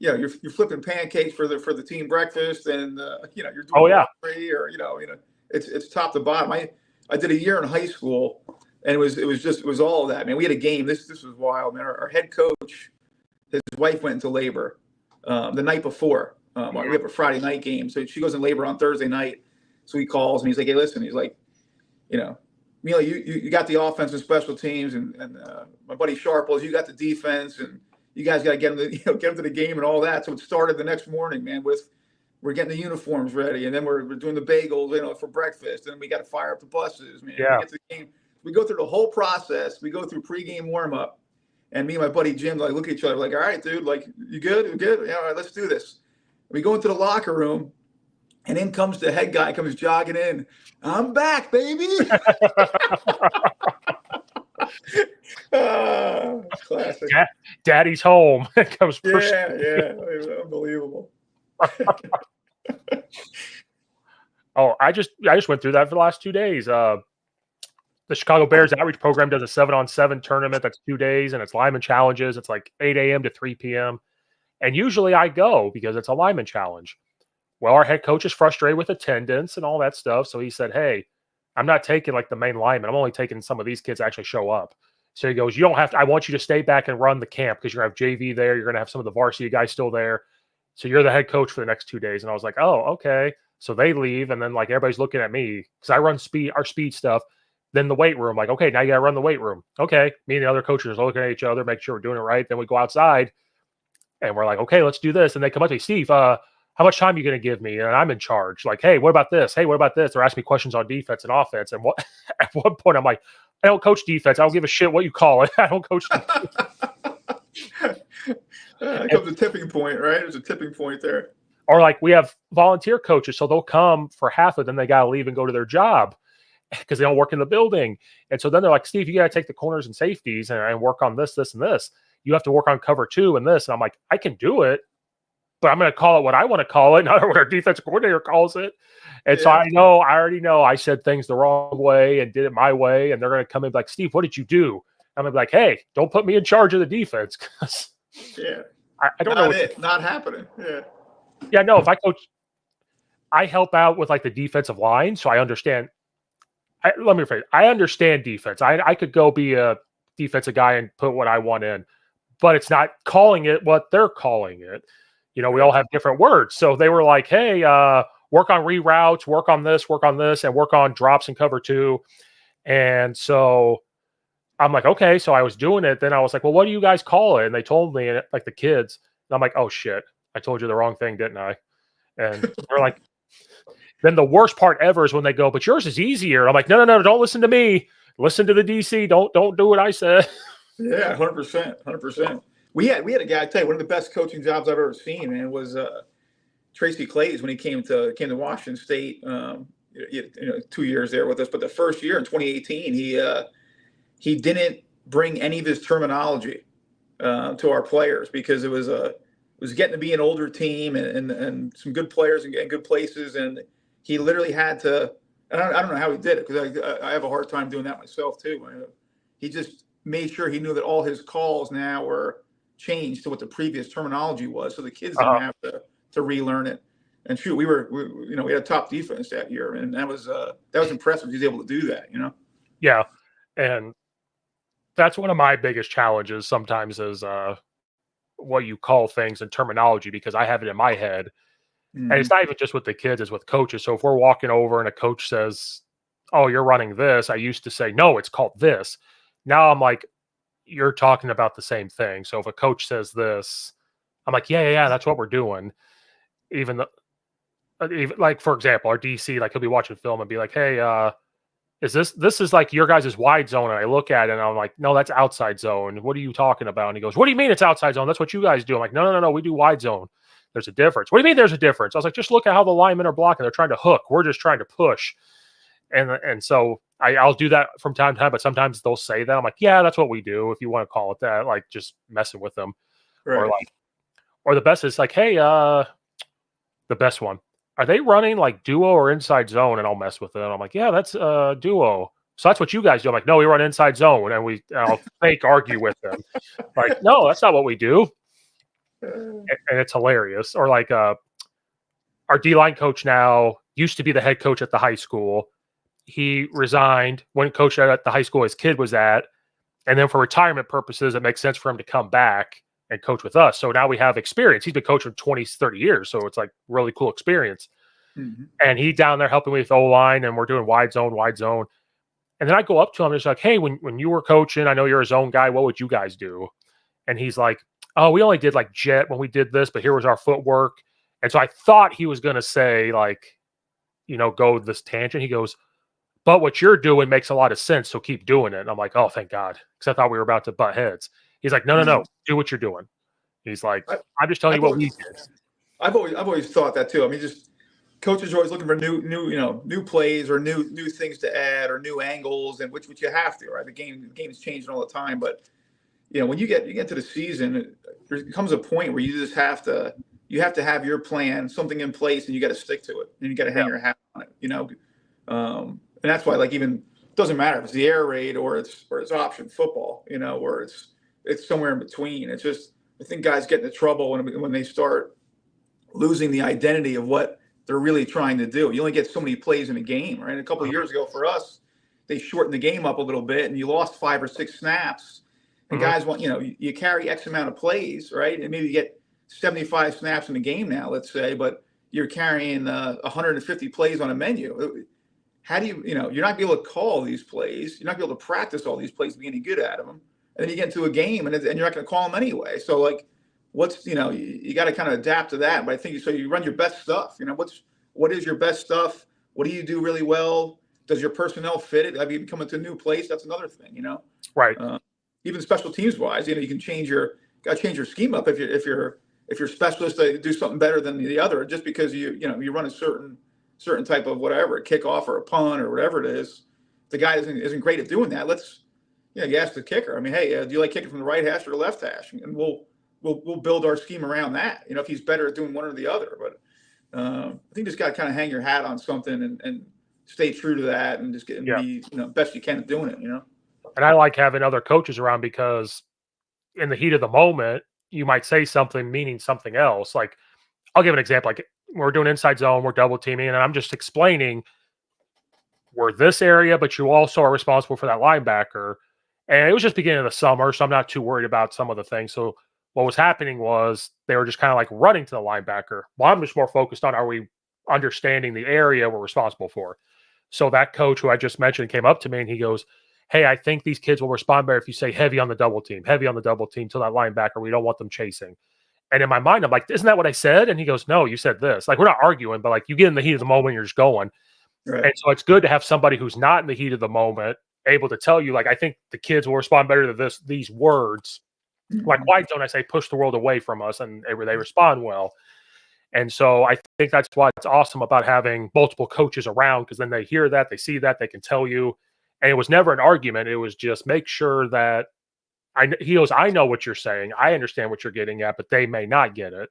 you're flipping pancakes for the team breakfast, and you're doing laundry, or It's top to bottom. I did a year in high school, and it was all of that, man. We had a game. This was wild, man. Our head coach, his wife went into labor the night before. We have a Friday night game, so she goes in labor on Thursday night. So he calls and he's like, "Hey, listen," he's like, Mele, you got the offense and special teams, and my buddy Sharples, you got the defense, and you guys got to get them to the game and all that. So it started the next morning, man. We're getting the uniforms ready, and then we're doing the bagels, for breakfast, and we got to fire up the buses, man. Yeah. We get to the game. We go through the whole process. We go through pregame warm up, and me and my buddy Jim look at each other like, "All right, dude, you good? You good? Yeah, all right, let's do this." We go into the locker room, and in comes the head guy, comes jogging in. "I'm back, baby." Classic. Daddy's home. Comes Yeah, unbelievable. Oh, I just went through that for the last 2 days. The Chicago Bears outreach program does a 7-on-7 tournament. That's 2 days, and it's lineman challenges. It's like 8 a.m. to 3 p.m. And usually I go because it's a lineman challenge. Well, our head coach is frustrated with attendance and all that stuff. So he said, "Hey, I'm not taking the main lineman. I'm only taking some of these kids that actually show up." So he goes, "You don't have to, I want you to stay back and run the camp because you're going to have JV there. You're going to have some of the varsity guys still there. So you're the head coach for the next 2 days." And I was like, "Oh, okay." So they leave. And then everybody's looking at me because I run our speed stuff. Then the weight room, okay, now you got to run the weight room. Okay. Me and the other coaches are looking at each other, make sure we're doing it right. Then we go outside and we're like, "Okay, let's do this." And they come up to me, "Steve, how much time are you going to give me?" And I'm in charge. "Hey, what about this? Hey, what about this?" They're asking me questions on defense and offense. And at one point, I'm like, "I don't coach defense. I don't give a shit what you call it. I don't coach defense." It comes a tipping point, right? There's a tipping point there. Or we have volunteer coaches, so they'll come for half of them. They got to leave and go to their job because they don't work in the building. And so then they're like, "Steve, you got to take the corners and safeties and work on this, this, and this. You have to work on cover 2 and this." And I'm like, "I can do it, but I'm going to call it what I want to call it, not what our defensive coordinator calls it." And so I already know I said things the wrong way and did it my way. And they're going to come in like, "Steve, what did you do?" I'm going to be like, "Hey, don't put me in charge of the defense." I don't know. Not happening. Yeah. Yeah, no, if I coach, I help out with the defensive line. So I understand. Let me rephrase. I understand defense. I could go be a defensive guy and put what I want in, but it's not calling it what they're calling it. We all have different words. So they were like, "Hey, work on reroutes, work on this, and work on drops and cover 2. And so I'm like, "Okay." So I was doing it. Then I was like, "Well, what do you guys call it?" And they told me, the kids. And I'm like, "Oh, shit. I told you the wrong thing, didn't I?" And they're like, then the worst part ever is when they go, "But yours is easier." I'm like, No, don't listen to me. Listen to the DC. Don't do what I said. Yeah, 100%. We had a guy, I tell you, one of the best coaching jobs I've ever seen, man, was Tracy Clays when he came to Washington State. 2 years there with us, but the first year in 2018, he didn't bring any of his terminology to our players because it was getting to be an older team and some good players and good places, and he literally had to. And I don't know how he did it because I have a hard time doing that myself too. He just made sure he knew that all his calls now were changed to what the previous terminology was, so the kids didn't have to relearn it. And shoot, we had a top defense that year, and that was impressive. He was able to do that, Yeah, and that's one of my biggest challenges sometimes is what you call things and terminology, because I have it in my head. And it's not even just with the kids, it's with coaches. So if we're walking over and a coach says, "Oh, you're running this," I used to say, "No, it's called this." Now I'm like, "You're talking about the same thing." So if a coach says this, I'm like, yeah, that's what we're doing. Even for example, our DC, he'll be watching film and be like, "Hey, is this is your guys' wide zone?" And I look at it and I'm like, "No, that's outside zone. What are you talking about?" And he goes, "What do you mean it's outside zone? That's what you guys do." I'm like, No, we do wide zone. There's a difference." "What do you mean there's a difference?" I was like, "Just look at how the linemen are blocking. They're trying to hook. We're just trying to push." And so I'll do that from time to time, but sometimes they'll say that. I'm like, "Yeah, that's what we do. If you want to call it that," just messing with them. Right. Or the best is "Hey, the best one. Are they running duo or inside zone?" And I'll mess with it. I'm like, "Yeah, that's duo. So that's what you guys do." I'm like, "No, we run inside zone." And I'll fake argue with them. "No, that's not what we do." And it's hilarious. Or our D-line coach now, used to be the head coach at the high school. He resigned, went coach at the high school his kid was at, and then for retirement purposes, it makes sense for him to come back and coach with us. So now we have experience. He's been coaching for 20, 30 years. So it's like really cool experience. Mm-hmm. And he down there helping me with O-line, and we're doing wide zone. And then I go up to him and it's like, hey, when you were coaching, I know you're a zone guy. What would you guys do? And he's like, oh, we only did like jet when we did this, but here was our footwork. And so I thought he was going to say like, go this tangent. He goes, but what you're doing makes a lot of sense. So keep doing it. And I'm like, oh, thank God. Because I thought we were about to butt heads. He's like, no. Do what you're doing. He's like, I'm just telling you what we did. I've always thought that too. I mean, just coaches are always looking for new plays or new things to add or new angles, and which you have to, right? The game is changing all the time. But when you get to the season, there comes a point where you just have to have your plan, something in place, and you got to stick to it, and you got to hang your hat on it. And that's why, like, even it doesn't matter if it's the air raid or it's option football, or it's somewhere in between. It's just, I think guys get into trouble when they start losing the identity of what they're really trying to do. You only get so many plays in a game, right? A couple of years ago for us, they shortened the game up a little bit, and you lost 5 or 6 snaps. And guys want, you carry X amount of plays, right? And maybe you get 75 snaps in the game now, let's say, but you're carrying 150 plays on a menu. How do you're not going to be able to call these plays. You're not going to be able to practice all these plays to be any good at them. And then you get into a game and you're not going to call them anyway. So like, what's, you got to kind of adapt to that. But I think so you run your best stuff. What is your best stuff? What do you do really well? Does your personnel fit it? Have you come into a new place? That's another thing, Right. Even special teams wise, you can change your scheme up if you're specialist to do something better than the other, just because you run a certain type of whatever, a kickoff or a punt or whatever it is. If the guy isn't great at doing that, you ask the kicker. I mean, hey, do you like kicking from the right hash or the left hash? And we'll build our scheme around that. If he's better at doing one or the other. But I think you just got to kind of hang your hat on something and stay true to that and just be best you can at doing it. And I like having other coaches around because in the heat of the moment, you might say something meaning something else. Like, I'll give an example. Like, we're doing inside zone, we're double teaming, and I'm just explaining we're this area, but you also are responsible for that linebacker. And it was just beginning of the summer, so I'm not too worried about some of the things. So what was happening was they were just kind of like running to the linebacker. Well, I'm just more focused on, are we understanding the area we're responsible for? So that coach who I just mentioned came up to me and he goes, hey, I think these kids will respond better if you say heavy on the double team to that linebacker. We don't want them chasing. And in my mind, I'm like, isn't that what I said? And he goes, no, you said this. Like, we're not arguing, but like, you get in the heat of the moment, you're just going. Right. And so it's good to have somebody who's not in the heat of the moment able to tell you, like, I think the kids will respond better to these words. Mm-hmm. Like wide zone, I say, push the world away from us, and they respond well. And so I think that's what's awesome about having multiple coaches around, because then they hear that, they see that, they can tell you. And it was never an argument. It was just make sure that he goes, I know what you're saying. I understand what you're getting at, but they may not get it.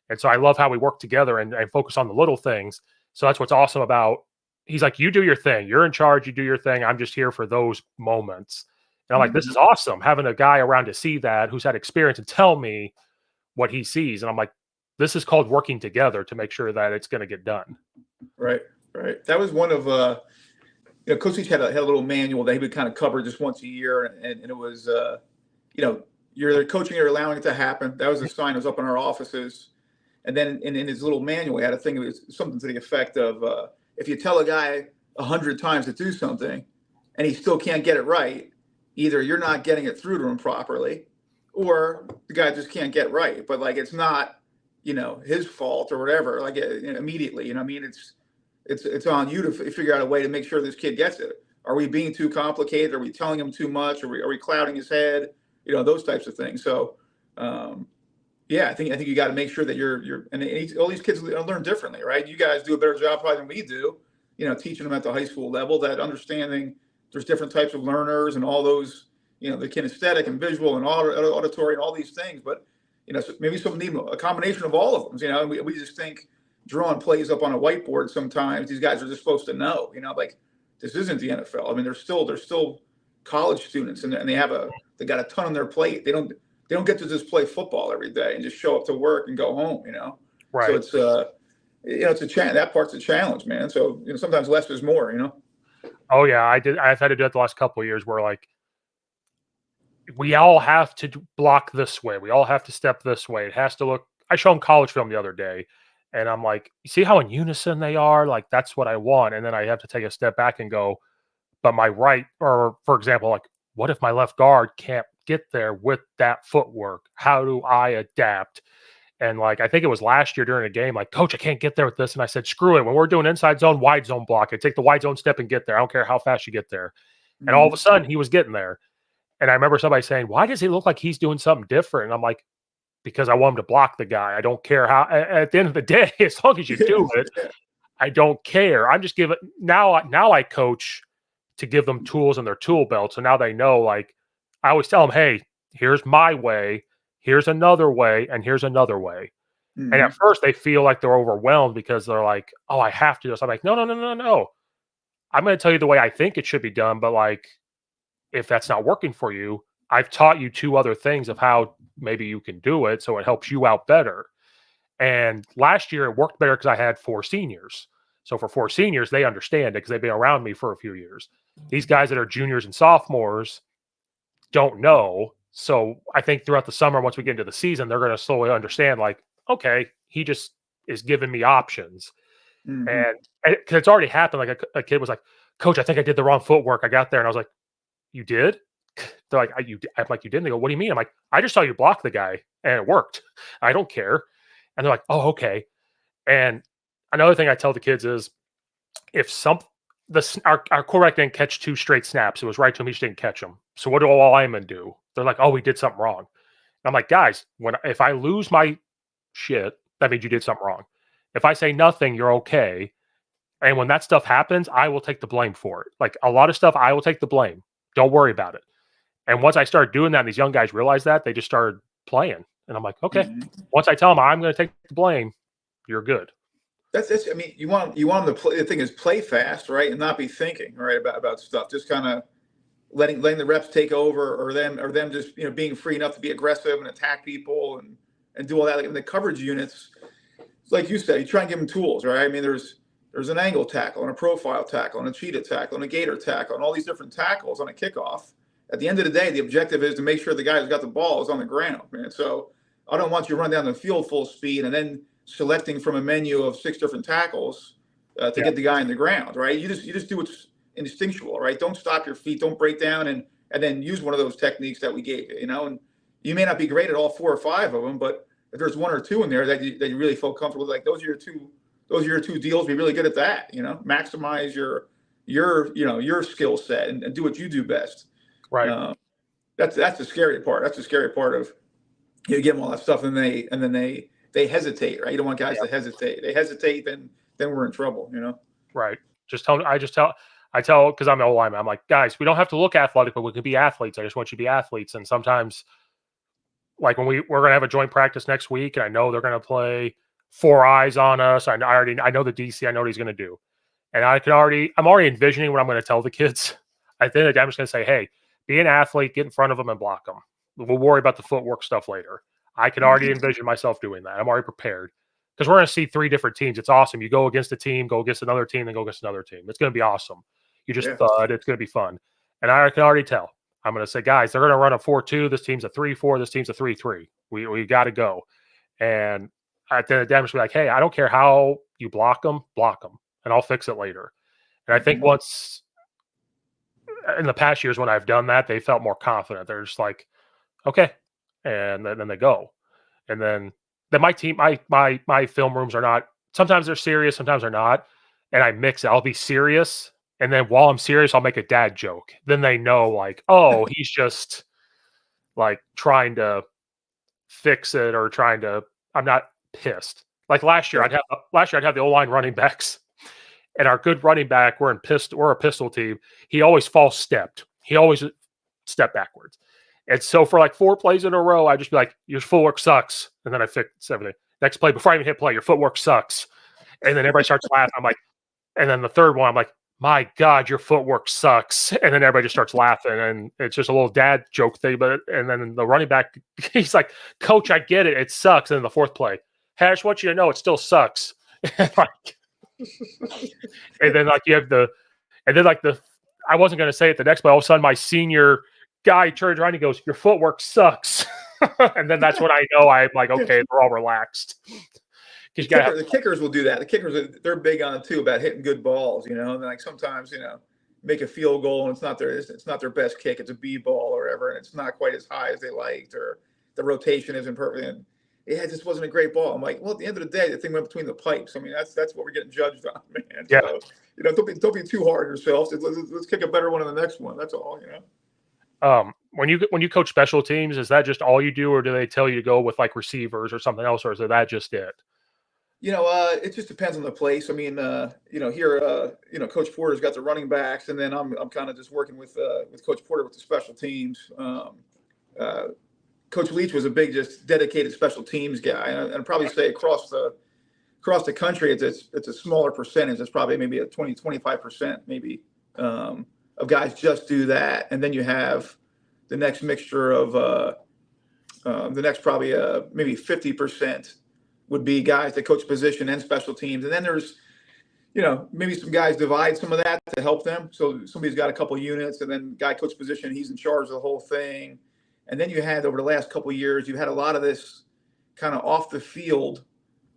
And so I love how we work together and focus on the little things. So that's what's awesome about, he's like, you do your thing. You're in charge. You do your thing. I'm just here for those moments. And I'm like, this is awesome. Having a guy around to see that, who's had experience, and tell me what he sees. And I'm like, this is called working together to make sure that it's going to get done. Right. That was one of, Coach Leach had a little manual that he would kind of cover just once a year. And it was, you're coaching or allowing it to happen. That was a sign that was up in our offices. And then in his little manual, he had a thing that was something to the effect of, if you tell a guy 100 times to do something and he still can't get it right, either you're not getting it through to him properly, or the guy just can't get right. But like, it's not, his fault or whatever, like immediately, it's on you to figure out a way to make sure this kid gets it. Are we being too complicated? Are we telling him too much? Are we clouding his head? Those types of things. So, I think you got to make sure that you're all these kids learn differently, right? You guys do a better job probably than we do, teaching them at the high school level, that understanding there's different types of learners and all those, the kinesthetic and visual and auditory and all these things. But, so maybe some need a combination of all of them, and we just think drawing plays up on a whiteboard sometimes, these guys are just supposed to know, like, this isn't the NFL. I mean, they're still college students, and they got a ton on their plate. They don't get to just play football every day and just show up to work and go home, Right. So it's that part's a challenge, man. So sometimes less is more. Oh yeah, I've had to do it the last couple of years where like we all have to block this way. We all have to step this way. It has to look. I showed them college film the other day, and I'm like, you see how in unison they are? Like that's what I want. And then I have to take a step back and go, but my right, or for example, like what if my left guard can't get there with that footwork? How do I adapt? And like I think it was last year during a game, like, coach, I can't get there with this. And I said, screw it. When we're doing inside zone, wide zone block, I take the wide zone step and get there. I don't care how fast you get there. And all of a sudden he was getting there. And I remember somebody saying, why does he look like he's doing something different? And I'm like, because I want him to block the guy. I don't care how, at the end of the day, as long as you do it, I don't care. I'm just giving, now I coach to give them tools in their tool belt. So now they know, like, I always tell them, hey, here's my way, here's another way, and here's another way. And at first they feel like they're overwhelmed because they're like, oh, I have to do this. I'm like, no, no, no, no, no. I'm going to tell you the way I think it should be done. But like, if that's not working for you, I've taught you 2 other things of how maybe you can do it. So it helps you out better. And last year it worked better because I had 4 seniors. So for 4 seniors, they understand it because they've been around me for a few years. These guys that are juniors and sophomores don't know. So I think throughout the summer, once we get into the season, they're going to slowly understand, like, okay, he just is giving me options. And because it's already happened, like a kid was like, coach, I think I did the wrong footwork. I got there and I was like, you did? They're like, I'm like, you didn't? They go, what do you mean? I'm like, I just saw you block the guy and it worked. I don't care. And they're like, oh, okay. And another thing I tell the kids is if our quarterback didn't catch 2 straight snaps, it was right to him, he just didn't catch them. So what do all linemen do? They're like, oh, we did something wrong. And I'm like, guys, if I lose my shit, that means you did something wrong. If I say nothing, you're okay. And when that stuff happens, I will take the blame for it. Like a lot of stuff, I will take the blame. Don't worry about it. And once I started doing that, and these young guys realized that, they just started playing. And I'm like, okay. Once I tell them I'm going to take the blame, you're good. That's. I mean, you want them to play. The thing is, play fast, right, and not be thinking, right, about stuff. Just kind of letting the reps take over, or them just being free enough to be aggressive and attack people and do all that. Like in the coverage units, like you said, you try and give them tools, right? I mean, there's an angle tackle and a profile tackle and a cheetah tackle and a gator tackle and all these different tackles on a kickoff. At the end of the day, the objective is to make sure the guy who's got the ball is on the ground, man. So I don't want you to run down the field full speed and then selecting from a menu of 6 different tackles to get the guy in the ground, right? You just do what's instinctual, right? Don't stop your feet, don't break down, and then use one of those techniques that we gave you, And you may not be great at all 4 or 5 of them, but if there's 1 or 2 in there that you really feel comfortable with, like those are your two deals. Be really good at that, Maximize your skill set and do what you do best. Right. That's the scary part. That's the scary part of you give them all that stuff and then they hesitate, right? You don't want guys to hesitate. They hesitate, then we're in trouble, Right. I tell because I'm an old lineman. I'm like, guys, we don't have to look athletic, but we can be athletes. I just want you to be athletes. And sometimes, like when we're going to have a joint practice next week, and I know they're going to play 4 eyes on us. I know the DC. I know what he's going to do, and I'm already envisioning what I'm going to tell the kids. At the end of the day, I'm just going to say, hey, be an athlete, get in front of them and block them. We'll worry about the footwork stuff later. I can already envision myself doing that. I'm already prepared because we're going to see 3 different teams. It's awesome. You go against a team, go against another team, then go against another team. It's going to be awesome. You just thud. It's going to be fun. And I can already tell. I'm going to say, guys, they're going to run a 4-2. This team's a 3-4. This team's a 3-3. We got to go. And at the end of the day, I'm just like, hey, I don't care how you block them, and I'll fix it later. And I think once in the past years when I've done that, they felt more confident. They're just like, okay. And then they go. And then my team, my film rooms are not, sometimes they're serious, sometimes they're not. And I mix it. I'll be serious. And then while I'm serious, I'll make a dad joke. Then they know, like, oh, he's just like trying to fix it or I'm not pissed. Like last year, I'd have the O-line running backs. And our good running back, we're a pistol team. He always false stepped. He always stepped backwards. And so for like 4 plays in a row, I'd just be like, your footwork sucks. And then I fix everything. Next play, before I even hit play, your footwork sucks. And then everybody starts laughing. I'm like, and then the third one, I'm like, my God, your footwork sucks. And then everybody just starts laughing. And it's just a little dad joke thing. And then the running back, he's like, coach, I get it. It sucks. And then the 4th play, hey, I just want you to know it still sucks. Like, and then like you have and then like I wasn't going to say it the next, but all of a sudden my senior guy turns around and he goes, "Your footwork sucks." And then that's when I know I'm like, okay, we're all relaxed. The kickers will do that. The kickers, they're big on it too, about hitting good balls, you know. And like sometimes, you know, make a field goal and it's not their best kick. It's a B ball or whatever, and it's not quite as high as they liked, or the rotation isn't perfect. And it just wasn't a great ball. I'm like, well, at the end of the day, the thing went between the pipes. I mean, that's what we're getting judged on, man. Yeah. So, you know, don't be too hard on yourselves. Let's kick a better one in the next one. That's all, you know. When you coach special teams, is that just all you do, or do they tell you to go with like receivers or something else, or is that just it? You know, it just depends on the place. I mean, you know, here, you know, Coach Porter's got the running backs, and then I'm kind of just working with Coach Porter with the special teams. Coach Leach was a big, just dedicated special teams guy, and I'd probably say across the country, it's a smaller percentage. It's probably maybe a 20-25% maybe of guys just do that, and then you have the next mixture of the next probably maybe 50% would be guys that coach position and special teams. And then there's, you know, maybe some guys divide some of that to help them. So somebody's got a couple units, and then guy coach position, he's in charge of the whole thing. And then you had, over the last couple of years, you had a lot of this kind of off the field,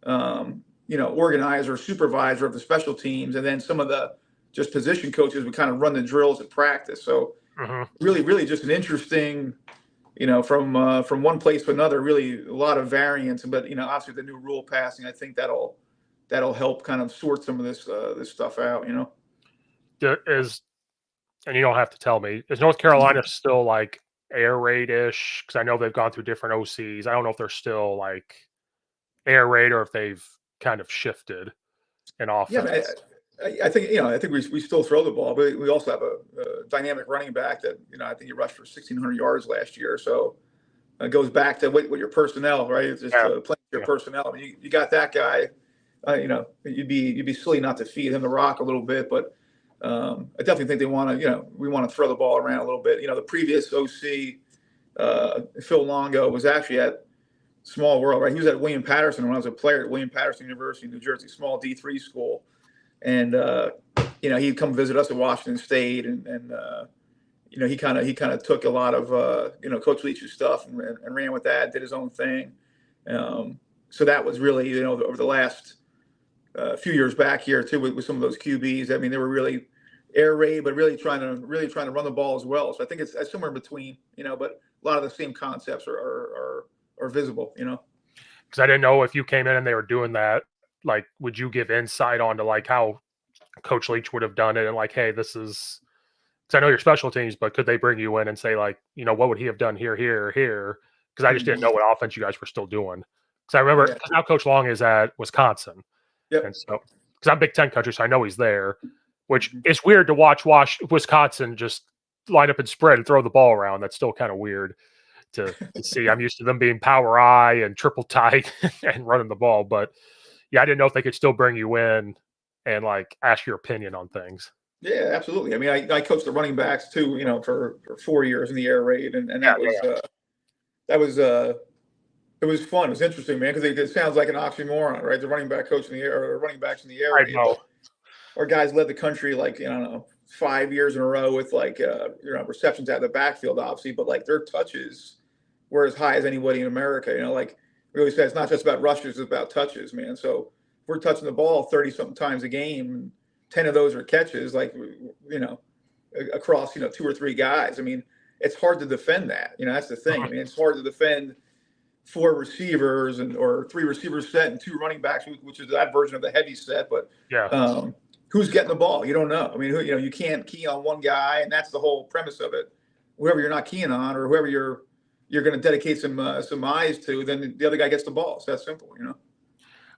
you know, organizer, supervisor of the special teams. And then some of the just position coaches would kind of run the drills at practice. So really just an interesting, you know, from one place to another, really a lot of variance. But, you know, obviously the new rule passing, I think that'll help kind of sort some of this stuff out, you know. And you don't have to tell me, is North Carolina still like air raid-ish? Because I know they've gone through different OCs. I don't know if they're still like air raid or if they've kind of shifted in offense. Yeah, I think, you know, I think we still throw the ball, but we also have a dynamic running back that, you know, I think he rushed for 1,600 yards last year. So it goes back to what your personnel, right? It's just playing your personnel. I mean, you got that guy. You know, you'd be silly not to feed him the rock a little bit, but I definitely think we want to throw the ball around a little bit. You know, the previous OC, Phil Longo, was actually at Small World, right? He was at William Patterson when I was a player at William Patterson University, New Jersey, small D3 school. And, you know, he'd come visit us at Washington State, and you know, he kind of took a lot of, you know, Coach Leach's stuff and ran with that, did his own thing. So that was really, you know, over the last few years back here too, with some of those QBs. I mean, they were really air raid, but really trying to run the ball as well. So I think it's somewhere in between, you know, but a lot of the same concepts are visible, you know. Because I didn't know if you came in and they were doing that, like, would you give insight onto like how Coach Leach would have done it, and like, hey, this is, because I know your special teams, but could they bring you in and say like, you know, what would he have done here, here, here? Because I just didn't know what offense you guys were still doing. Because I remember, because now Coach Long is at Wisconsin. Yep. And so, because I'm Big Ten country, so I know he's there, which is weird to watch Wisconsin just line up and spread and throw the ball around. That's still kind of weird to see. I'm used to them being power I and triple tight and running the ball. But yeah, I didn't know if they could still bring you in and like ask your opinion on things. Yeah, absolutely. I mean, I coached the running backs too, you know, for 4 years in the air raid, and that was it was fun. It was interesting, man, because it sounds like an oxymoron, right? The running back coach in the air, or running backs in the air raid. Our guys led the country like, you know, 5 years in a row with like you know, receptions out of the backfield, obviously, but like their touches were as high as anybody in America. You know, like we always say, it's not just about rushes, it's about touches, man. So if we're touching the ball 30-something times a game, 10 of those are catches, like, you know, across, you know, 2 or 3 guys. I mean, it's hard to defend that. You know, that's the thing. I mean, it's hard to defend 4 receivers or 3 receivers set and 2 running backs, which is that version of the heavy set. But who's getting the ball? You don't know. I mean, you know, you can't key on one guy, and that's the whole premise of it. Whoever you're not keying on, or whoever you're going to dedicate some eyes to, then the other guy gets the ball. So that's simple, you know.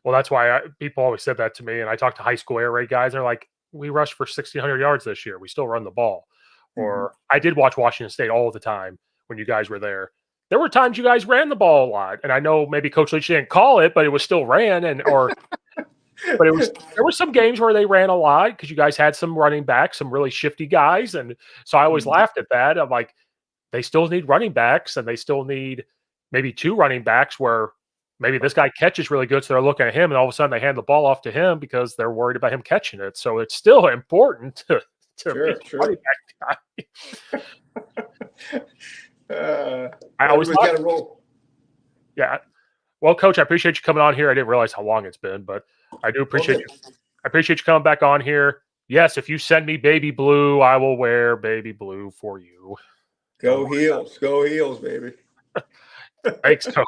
Well, that's why people always said that to me. And I talked to high school air raid guys. They're like, we rushed for 1,600 yards this year. We still run the ball. Or I did watch Washington State all the time when you guys were there. There were times you guys ran the ball a lot. And I know maybe Coach Leach didn't call it, but it was still ran. But there were some games where they ran a lot because you guys had some running backs, some really shifty guys. And so I always laughed at that. I'm like, they still need running backs, and they still need maybe 2 running backs where maybe this guy catches really good, so they're looking at him, and all of a sudden they hand the ball off to him because they're worried about him catching it. So it's still important to be the running back guy. I always got to roll. Yeah. Well, Coach, I appreciate you coming on here. I didn't realize how long it's been, but I do appreciate you. I appreciate you coming back on here. Yes, if you send me baby blue, I will wear baby blue for you. Go Heels, baby. Thanks, Coach.